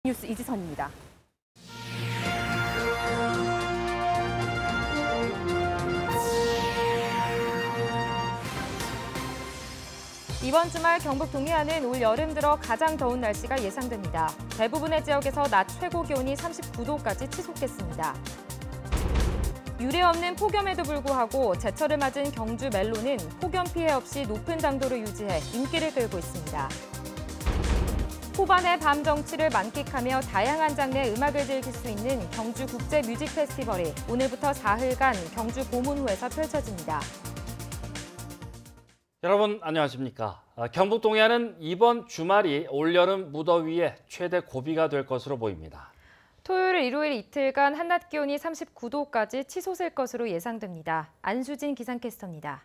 뉴스 이지선입니다. 이번 주말 경북 동해안은 올 여름 들어 가장 더운 날씨가 예상됩니다. 대부분의 지역에서 낮 최고 기온이 39도까지 치솟겠습니다. 유례 없는 폭염에도 불구하고 제철을 맞은 경주 멜론은 폭염 피해 없이 높은 당도를 유지해 인기를 끌고 있습니다. 후반의 밤 정취를 만끽하며 다양한 장르의 음악을 즐길 수 있는 경주 국제 뮤직 페스티벌이 오늘부터 사흘간 경주 보문호에서 펼쳐집니다. 여러분 안녕하십니까? 경북 동해안은 이번 주말이 올여름 무더위의 최대 고비가 될 것으로 보입니다. 토요일, 일요일 이틀간 한낮 기온이 39도까지 치솟을 것으로 예상됩니다. 안수진 기상캐스터입니다.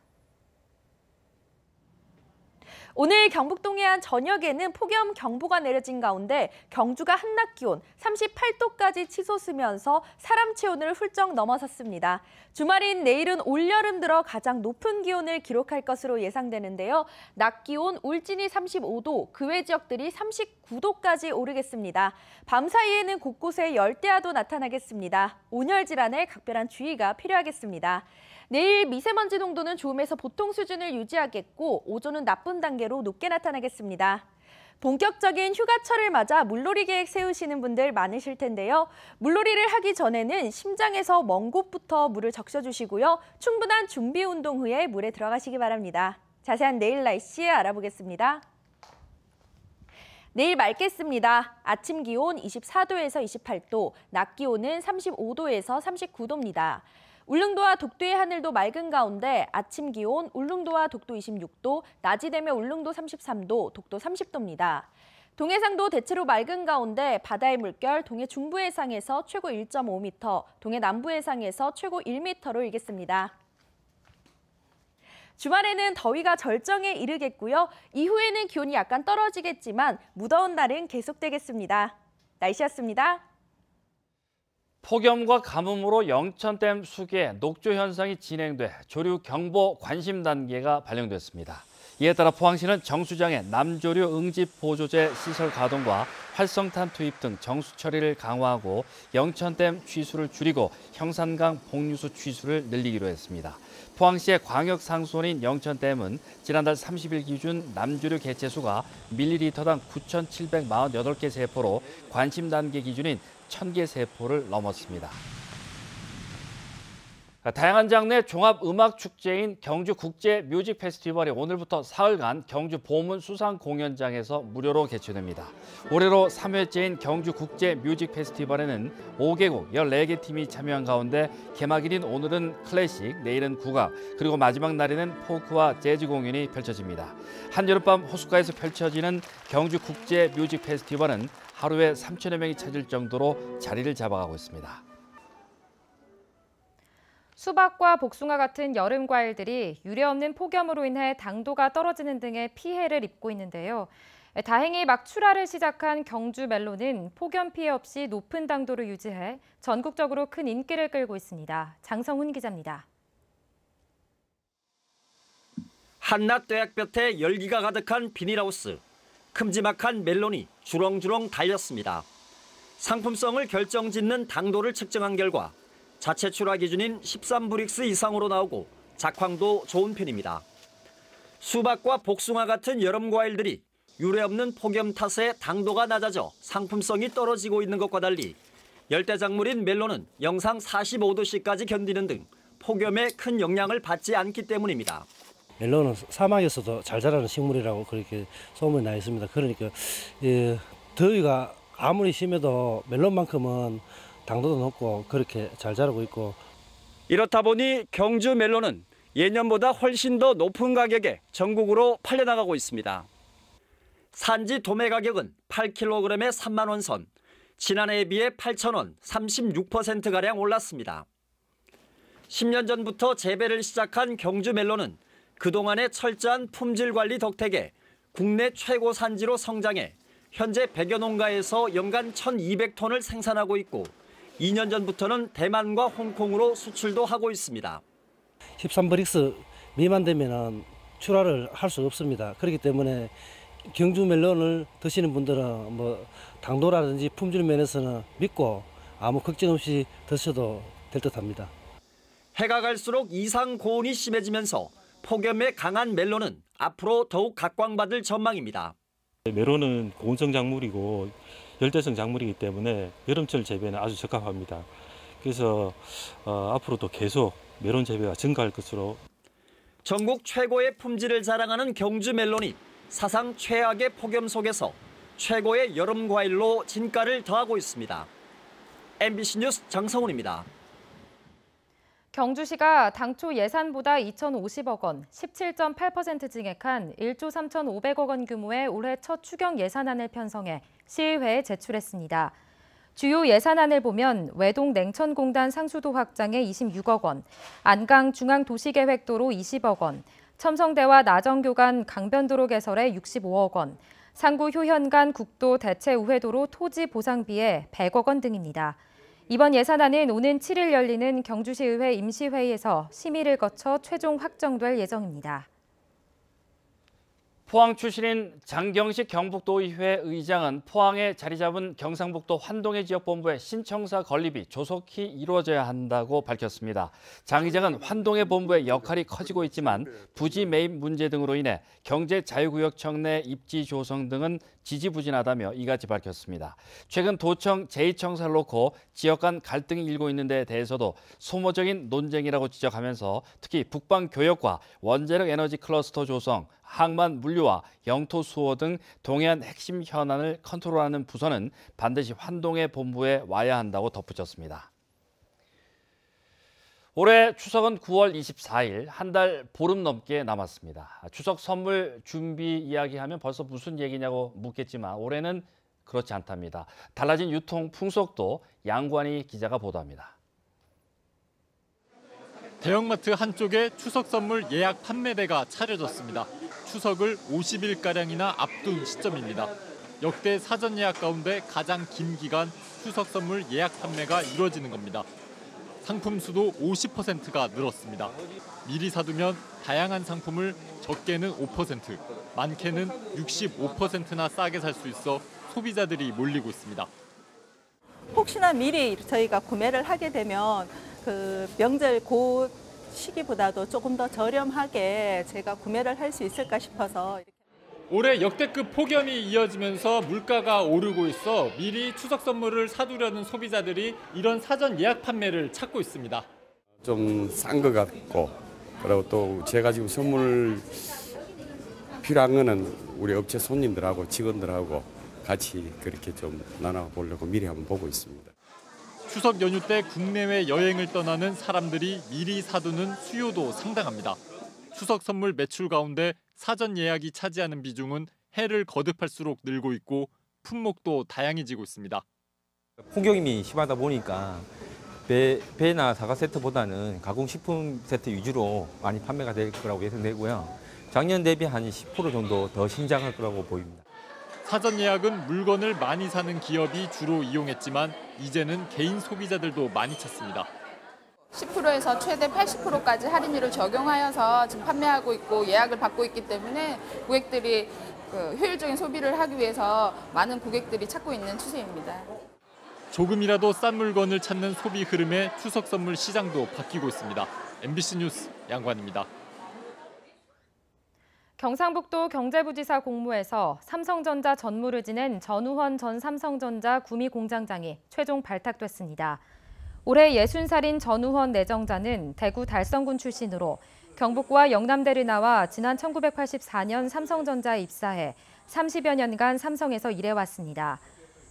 오늘 경북 동해안 저녁에는 폭염 경보가 내려진 가운데 경주가 한낮 기온 38도까지 치솟으면서 사람 체온을 훌쩍 넘어섰습니다. 주말인 내일은 올여름 들어 가장 높은 기온을 기록할 것으로 예상되는데요. 낮 기온 울진이 35도, 그 외 지역들이 39도까지 오르겠습니다. 밤 사이에는 곳곳에 열대야도 나타나겠습니다. 온열 질환에 각별한 주의가 필요하겠습니다. 내일 미세먼지 농도는 좋음에서 보통 수준을 유지하겠고 오존은 나쁨 단계로 높게 나타나겠습니다. 본격적인 휴가철을 맞아 물놀이 계획 세우시는 분들 많으실 텐데요. 물놀이를 하기 전에는 심장에서 먼 곳부터 물을 적셔주시고요. 충분한 준비 운동 후에 물에 들어가시기 바랍니다. 자세한 내일 날씨 알아보겠습니다. 내일 맑겠습니다. 아침 기온 24도에서 28도, 낮 기온은 35도에서 39도입니다. 울릉도와 독도의 하늘도 맑은 가운데 아침 기온 울릉도와 독도 26도, 낮이 되면 울릉도 33도, 독도 30도입니다. 동해상도 대체로 맑은 가운데 바다의 물결 동해 중부 해상에서 최고 1.5m, 동해 남부 해상에서 최고 1m로 일겠습니다. 주말에는 더위가 절정에 이르겠고요. 이후에는 기온이 약간 떨어지겠지만 무더운 날은 계속되겠습니다. 날씨였습니다. 폭염과 가뭄으로 영천댐 수계 녹조 현상이 진행돼 조류 경보 관심 단계가 발령됐습니다. 이에 따라 포항시는 정수장의 남조류 응집 보조제 시설 가동과 활성탄 투입 등 정수 처리를 강화하고 영천댐 취수를 줄이고 형산강 복류수 취수를 늘리기로 했습니다. 포항시의 광역상수원인 영천댐은 지난달 30일 기준 남조류 개체수가 밀리리터당 9,748개 세포로 관심 단계 기준인 1,000개 세포를 넘었습니다. 다양한 장르의 종합음악축제인 경주국제뮤직페스티벌이 오늘부터 사흘간 경주 보문수상공연장에서 무료로 개최됩니다. 올해로 3회째인 경주국제뮤직페스티벌에는 5개국 14개 팀이 참여한 가운데 개막일인 오늘은 클래식, 내일은 국악, 그리고 마지막 날에는 포크와 재즈 공연이 펼쳐집니다. 한여름밤 호숫가에서 펼쳐지는 경주국제뮤직페스티벌은 하루에 3천여 명이 찾을 정도로 자리를 잡아가고 있습니다. 수박과 복숭아 같은 여름 과일들이 유례없는 폭염으로 인해 당도가 떨어지는 등의 피해를 입고 있는데요. 다행히 막 출하를 시작한 경주 멜론은 폭염 피해 없이 높은 당도를 유지해 전국적으로 큰 인기를 끌고 있습니다. 장성훈 기자입니다. 한낮 뙤약볕에 열기가 가득한 비닐하우스. 큼지막한 멜론이 주렁주렁 달렸습니다. 상품성을 결정짓는 당도를 측정한 결과 자체 출하 기준인 13브릭스 이상으로 나오고 작황도 좋은 편입니다. 수박과 복숭아 같은 여름 과일들이 유례없는 폭염 탓에 당도가 낮아져 상품성이 떨어지고 있는 것과 달리 열대작물인 멜론은 영상 45도씨까지 견디는 등 폭염에 큰 영향을 받지 않기 때문입니다. 멜론은 사막에서도 잘 자라는 식물이라고 그렇게 소문이 나 있습니다. 그러니까 더위가 아무리 심해도 멜론만큼은 당도도 높고 그렇게 잘 자라고 있고. 이렇다 보니 경주 멜론은 예년보다 훨씬 더 높은 가격에 전국으로 팔려나가고 있습니다. 산지 도매 가격은 8kg에 3만 원 선, 지난해에 비해 8,000원, 36%가량 올랐습니다. 10년 전부터 재배를 시작한 경주 멜론은 그동안의 철저한 품질 관리 덕택에 국내 최고 산지로 성장해 현재 100여 농가에서 연간 1,200톤을 생산하고 있고 2년 전부터는 대만과 홍콩으로 수출도 하고 있습니다. 13브릭스 미만 되면 출하를 할 수 없습니다. 그렇기 때문에 경주 멜론을 드시는 분들은 당도라든지 품질 면에서는 믿고 아무 걱정 없이 드셔도 될 듯합니다. 해가 갈수록 이상 고온이 심해지면서 폭염에 강한 멜론은 앞으로 더욱 각광받을 전망입니다. 메론은 고온성 작물이고 열대성 작물이기 때문에 여름철 재배는 아주 적합합니다. 그래서 앞으로도 계속 메론 재배가 증가할 것으로. 전국 최고의 품질을 자랑하는 경주 멜론이 사상 최악의 폭염 속에서 최고의 여름 과일로 진가를 더하고 있습니다. MBC 뉴스 장성훈입니다. 경주시가 당초 예산보다 2,050억 원, 17.8% 증액한 1조 3,500억 원 규모의 올해 첫 추경 예산안을 편성해 시의회에 제출했습니다. 주요 예산안을 보면 외동 냉천공단 상수도 확장에 26억 원, 안강 중앙도시계획도로 20억 원, 첨성대와 나정교간 강변도로 개설에 65억 원, 상구 효현간 국도 대체우회도로 토지 보상비에 100억 원 등입니다. 이번 예산안은 오는 7일 열리는 경주시의회 임시회의에서 심의를 거쳐 최종 확정될 예정입니다. 포항 출신인 장경식 경북도의회 의장은 포항에 자리 잡은 경상북도 환동해 지역본부의 신청사 건립이 조속히 이루어져야 한다고 밝혔습니다. 장 의장은 환동해 본부의 역할이 커지고 있지만 부지 매입 문제 등으로 인해 경제자유구역청 내 입지 조성 등은 지지부진하다며 이같이 밝혔습니다. 최근 도청 제2청사를 놓고 지역 간 갈등이 일고 있는 데 대해서도 소모적인 논쟁이라고 지적하면서 특히 북방교역과 원자력 에너지 클러스터 조성, 항만 물류와 영토 수호 등 동해안 핵심 현안을 컨트롤하는 부서는 반드시 환동해 본부에 와야 한다고 덧붙였습니다. 올해 추석은 9월 24일, 한 달 보름 넘게 남았습니다. 추석 선물 준비 이야기하면 벌써 무슨 얘기냐고 묻겠지만 올해는 그렇지 않답니다. 달라진 유통 풍속도 양관희 기자가 보도합니다. 대형마트 한쪽에 추석 선물 예약 판매대가 차려졌습니다. 추석을 50일가량이나 앞둔 시점입니다. 역대 사전 예약 가운데 가장 긴 기간 추석 선물 예약 판매가 이루어지는 겁니다. 상품 수도 50%가 늘었습니다. 미리 사두면 다양한 상품을 적게는 5%, 많게는 65%나 싸게 살 수 있어 소비자들이 몰리고 있습니다. 혹시나 미리 저희가 구매를 하게 되면 그 명절 그 시기보다도 조금 더 저렴하게 제가 구매를 할 수 있을까 싶어서. 올해 역대급 폭염이 이어지면서 물가가 오르고 있어 미리 추석 선물을 사두려는 소비자들이 이런 사전 예약 판매를 찾고 있습니다. 좀 싼 것 같고, 그리고 또 제가 지금 선물 필요한 거는 우리 업체 손님들하고 직원들하고 같이 그렇게 좀 나눠보려고 미리 한번 보고 있습니다. 추석 연휴 때 국내외 여행을 떠나는 사람들이 미리 사두는 수요도 상당합니다. 추석 선물 매출 가운데 사전 예약이 차지하는 비중은 해를 거듭할수록 늘고 있고 품목도 다양해지고 있습니다. 폭염이 심하다 보니까 배나 사과 세트보다는 가공식품 세트 위주로 많이 판매가 될 거라고 예상되고요. 작년 대비 한 10% 정도 더 신장할 거라고 보입니다. 사전 예약은 물건을 많이 사는 기업이 주로 이용했지만 이제는 개인 소비자들도 많이 찾습니다. 10%에서 최대 80%까지 할인율을 적용하여서 지금 판매하고 있고 예약을 받고 있기 때문에 고객들이 효율적인 소비를 하기 위해서 많은 고객들이 찾고 있는 추세입니다. 조금이라도 싼 물건을 찾는 소비 흐름에 추석 선물 시장도 바뀌고 있습니다. MBC 뉴스 양관입니다. 경상북도 경제부지사 공모에서 삼성전자 전무를 지낸 전우헌 전 삼성전자 구미공장장이 최종 발탁됐습니다. 올해 60살인 전우헌 내정자는 대구 달성군 출신으로 경북과 영남대를 나와 지난 1984년 삼성전자에 입사해 30여 년간 삼성에서 일해왔습니다.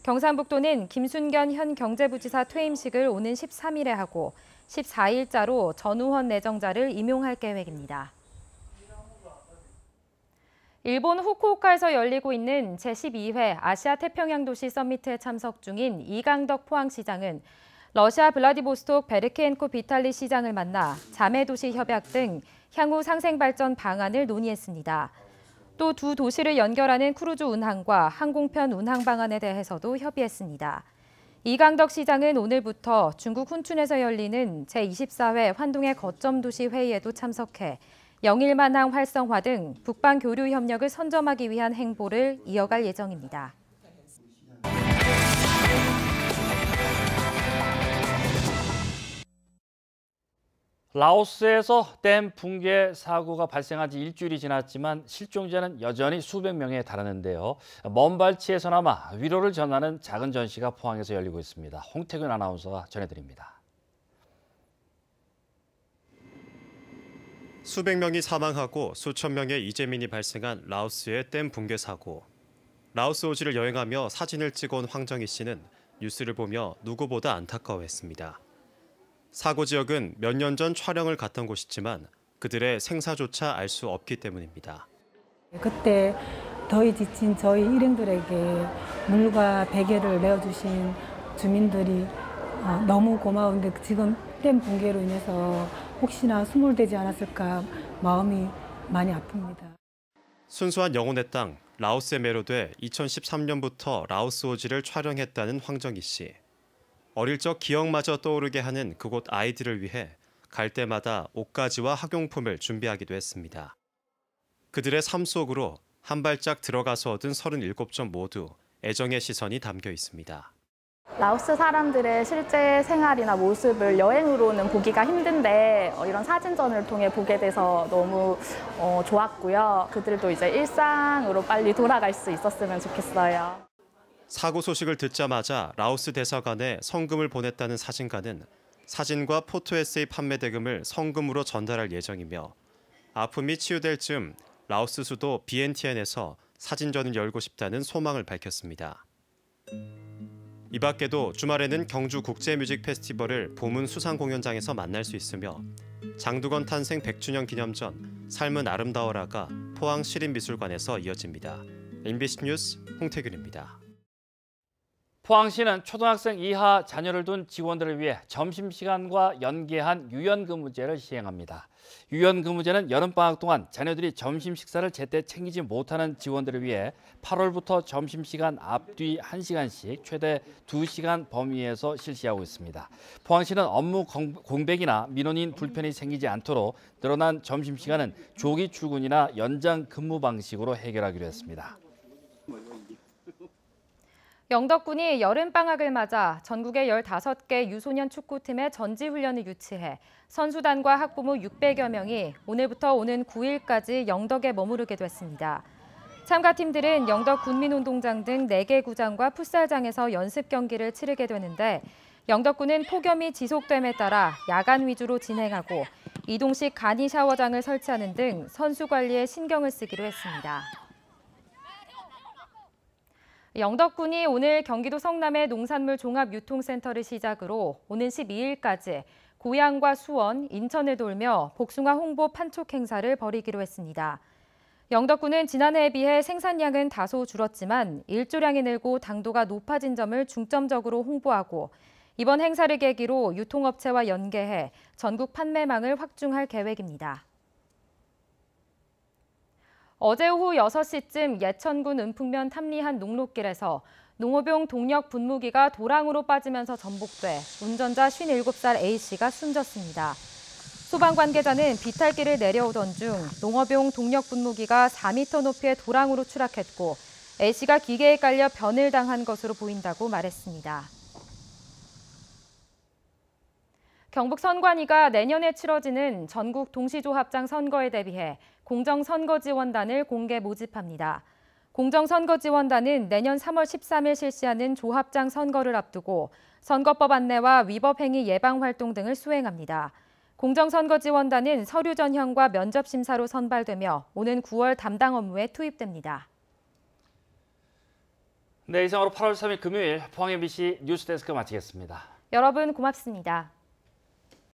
경상북도는 김순견 현 경제부지사 퇴임식을 오는 13일에 하고 14일자로 전우헌 내정자를 임용할 계획입니다. 일본 후쿠오카에서 열리고 있는 제12회 아시아 태평양 도시 서미트에 참석 중인 이강덕 포항시장은 러시아 블라디보스톡 베르케엔코 비탈리 시장을 만나 자매도시 협약 등 향후 상생발전 방안을 논의했습니다. 또 두 도시를 연결하는 크루즈 운항과 항공편 운항 방안에 대해서도 협의했습니다. 이강덕 시장은 오늘부터 중국 훈춘에서 열리는 제24회 환동의 거점 도시 회의에도 참석해 영일만항 활성화 등 북방 교류 협력을 선점하기 위한 행보를 이어갈 예정입니다. 라오스에서 댐 붕괴 사고가 발생한 지 일주일이 지났지만 실종자는 여전히 수백 명에 달하는데요. 먼 발치에서나마 위로를 전하는 작은 전시가 포항에서 열리고 있습니다. 홍태균 아나운서가 전해드립니다. 수백 명이 사망하고 수천 명의 이재민이 발생한 라오스의 댐 붕괴 사고. 라오스 오지를 여행하며 사진을 찍어온 황정희 씨는 뉴스를 보며 누구보다 안타까워했습니다. 사고 지역은 몇 년 전 촬영을 갔던 곳이지만 그들의 생사조차 알 수 없기 때문입니다. 그때 더위 지친 저희 일행들에게 물과 베개를 내어주신 주민들이 너무 고마운데 지금 댐 붕괴로 인해서 혹시나 수몰되지 않았을까 마음이 많이 아픕니다. 순수한 영혼의 땅 라오스에 매료돼 2013년부터 라오스 오지를 촬영했다는 황정희 씨. 어릴 적 기억마저 떠오르게 하는 그곳 아이들을 위해 갈 때마다 옷가지와 학용품을 준비하기도 했습니다. 그들의 삶 속으로 한 발짝 들어가서 얻은 37점 모두 애정의 시선이 담겨 있습니다. 라오스 사람들의 실제 생활이나 모습을 여행으로는 보기가 힘든데 이런 사진전을 통해 보게 돼서 너무 좋았고요. 그들도 이제 일상으로 빨리 돌아갈 수 있었으면 좋겠어요. 사고 소식을 듣자마자 라오스 대사관에 성금을 보냈다는 사진가는 사진과 포토 에세이 판매 대금을 성금으로 전달할 예정이며 아픔이 치유될 즈음 라오스 수도 비엔티엔에서 사진전을 열고 싶다는 소망을 밝혔습니다. 이 밖에도 주말에는 경주 국제뮤직 페스티벌을 보문 수상 공연장에서 만날 수 있으며 장두건 탄생 100주년 기념전 삶은 아름다워라가 포항 시립미술관에서 이어집니다. MBC 뉴스 홍태균입니다. 포항시는 초등학생 이하 자녀를 둔 직원들을 위해 점심시간과 연계한 유연근무제를 시행합니다. 유연근무제는 여름방학 동안 자녀들이 점심 식사를 제때 챙기지 못하는 직원들을 위해 8월부터 점심시간 앞뒤 1시간씩 최대 2시간 범위에서 실시하고 있습니다. 포항시는 업무 공백이나 민원인 불편이 생기지 않도록 늘어난 점심시간은 조기 출근이나 연장 근무 방식으로 해결하기로 했습니다. 영덕군이 여름방학을 맞아 전국의 15개 유소년 축구팀의 전지훈련을 유치해 선수단과 학부모 600여 명이 오늘부터 오는 9일까지 영덕에 머무르게 됐습니다. 참가팀들은 영덕 군민운동장 등 4개 구장과 풋살장에서 연습 경기를 치르게 되는데 영덕군은 폭염이 지속됨에 따라 야간 위주로 진행하고 이동식 간이 샤워장을 설치하는 등 선수 관리에 신경을 쓰기로 했습니다. 영덕군이 오늘 경기도 성남의 농산물 종합유통센터를 시작으로 오는 12일까지 고양과 수원, 인천을 돌며 복숭아 홍보 판촉 행사를 벌이기로 했습니다. 영덕군은 지난해에 비해 생산량은 다소 줄었지만 일조량이 늘고 당도가 높아진 점을 중점적으로 홍보하고 이번 행사를 계기로 유통업체와 연계해 전국 판매망을 확충할 계획입니다. 어제 오후 6시쯤 예천군 은풍면 탐리한 농로길에서 농어병 동력 분무기가 도랑으로 빠지면서 전복돼 운전자 57살 A씨가 숨졌습니다. 소방 관계자는 비탈길을 내려오던 중 농어병 동력 분무기가 4m 높이의 도랑으로 추락했고 A씨가 기계에 깔려 변을 당한 것으로 보인다고 말했습니다. 경북 선관위가 내년에 치러지는 전국 동시조합장 선거에 대비해 공정선거지원단을 공개 모집합니다. 공정선거지원단은 내년 3월 13일 실시하는 조합장 선거를 앞두고 선거법 안내와 위법행위 예방 활동 등을 수행합니다. 공정선거지원단은 서류 전형과 면접 심사로 선발되며 오는 9월 담당 업무에 투입됩니다. 네, 이상으로 8월 3일 금요일 포항 MBC 뉴스데스크 마치겠습니다. 여러분 고맙습니다.